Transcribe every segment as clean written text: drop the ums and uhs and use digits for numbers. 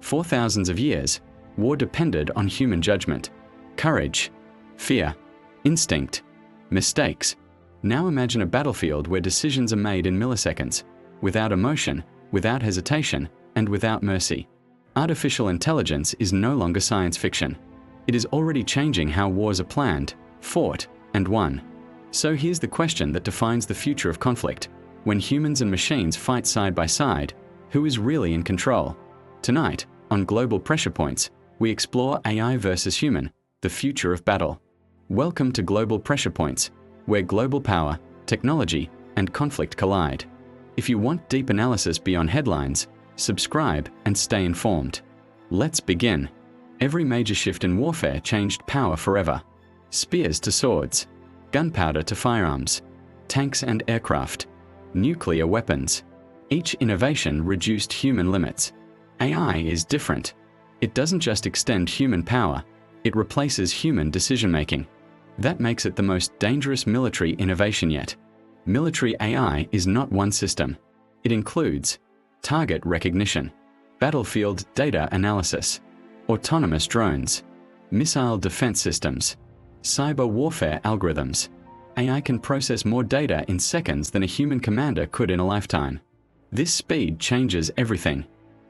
For thousands of years, war depended on human judgment, courage, fear, instinct, mistakes. Now imagine a battlefield where decisions are made in milliseconds, without emotion, without hesitation, and without mercy. Artificial intelligence is no longer science fiction. It is already changing how wars are planned, fought, and won. So here's the question that defines the future of conflict. When humans and machines fight side by side, who is really in control? Tonight, on Global Pressure Points, we explore AI versus human, the future of battle. Welcome to Global Pressure Points, where global power, technology, and conflict collide. If you want deep analysis beyond headlines, subscribe and stay informed. Let's begin. Every major shift in warfare changed power forever. Spears to swords, gunpowder to firearms, tanks and aircraft, nuclear weapons. Each innovation reduced human limits. AI is different. It doesn't just extend human power, it replaces human decision-making. That makes it the most dangerous military innovation yet. Military AI is not one system. It includes target recognition, battlefield data analysis, autonomous drones, missile defense systems, cyber warfare algorithms. AI can process more data in seconds than a human commander could in a lifetime. This speed changes everything.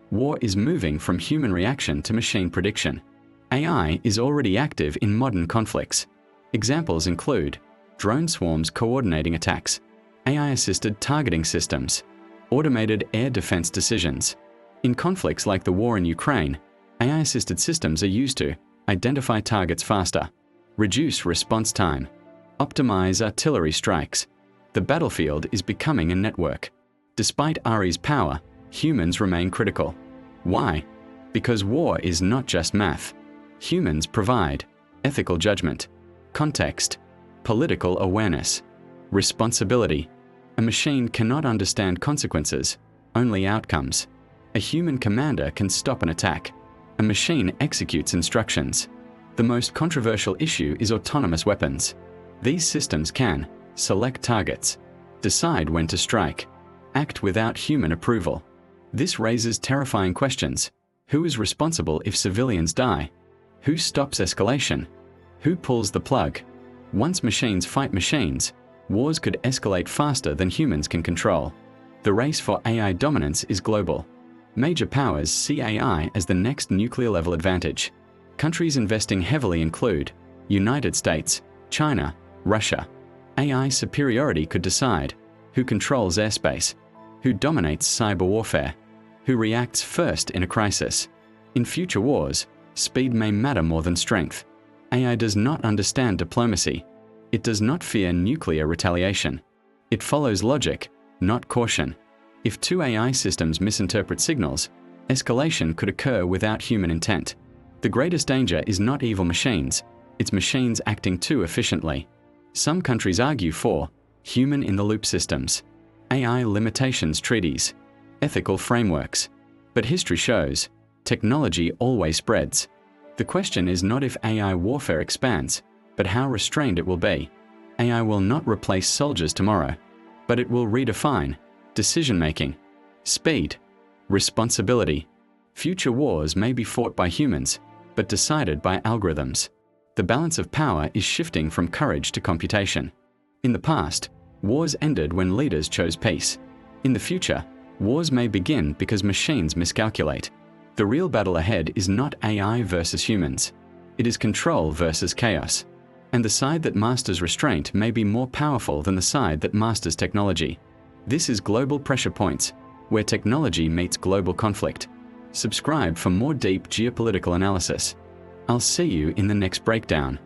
War is moving from human reaction to machine prediction. AI is already active in modern conflicts. Examples include drone swarms coordinating attacks, AI-assisted targeting systems, automated air defense decisions. In conflicts like the war in Ukraine, AI-assisted systems are used to identify targets faster, reduce response time, optimize artillery strikes. The battlefield is becoming a network. Despite AI's power, humans remain critical. Why? Because war is not just math. Humans provide ethical judgment, context, political awareness, responsibility. A machine cannot understand consequences, only outcomes. A human commander can stop an attack. A machine executes instructions. The most controversial issue is autonomous weapons. These systems can select targets, decide when to strike, act without human approval. This raises terrifying questions. Who is responsible if civilians die? Who stops escalation? Who pulls the plug? Once machines fight machines, wars could escalate faster than humans can control. The race for AI dominance is global. Major powers see AI as the next nuclear-level advantage. Countries investing heavily include United States, China, Russia. AI superiority could decide who controls airspace, who dominates cyber warfare, who reacts first in a crisis. In future wars, speed may matter more than strength. AI does not understand diplomacy. It does not fear nuclear retaliation. It follows logic, not caution. If two AI systems misinterpret signals, escalation could occur without human intent. The greatest danger is not evil machines, it's machines acting too efficiently. Some countries argue for human-in-the-loop systems, AI limitations treaties, ethical frameworks. But history shows, technology always spreads. The question is not if AI warfare expands, but how restrained it will be. AI will not replace soldiers tomorrow, but it will redefine decision-making, speed, responsibility. Future wars may be fought by humans, but decided by algorithms. The balance of power is shifting from courage to computation. In the past, wars ended when leaders chose peace. In the future, wars may begin because machines miscalculate. The real battle ahead is not AI versus humans. It is control versus chaos. And the side that masters restraint may be more powerful than the side that masters technology. This is Global Pressure Points, where technology meets global conflict. Subscribe for more deep geopolitical analysis. I'll see you in the next breakdown.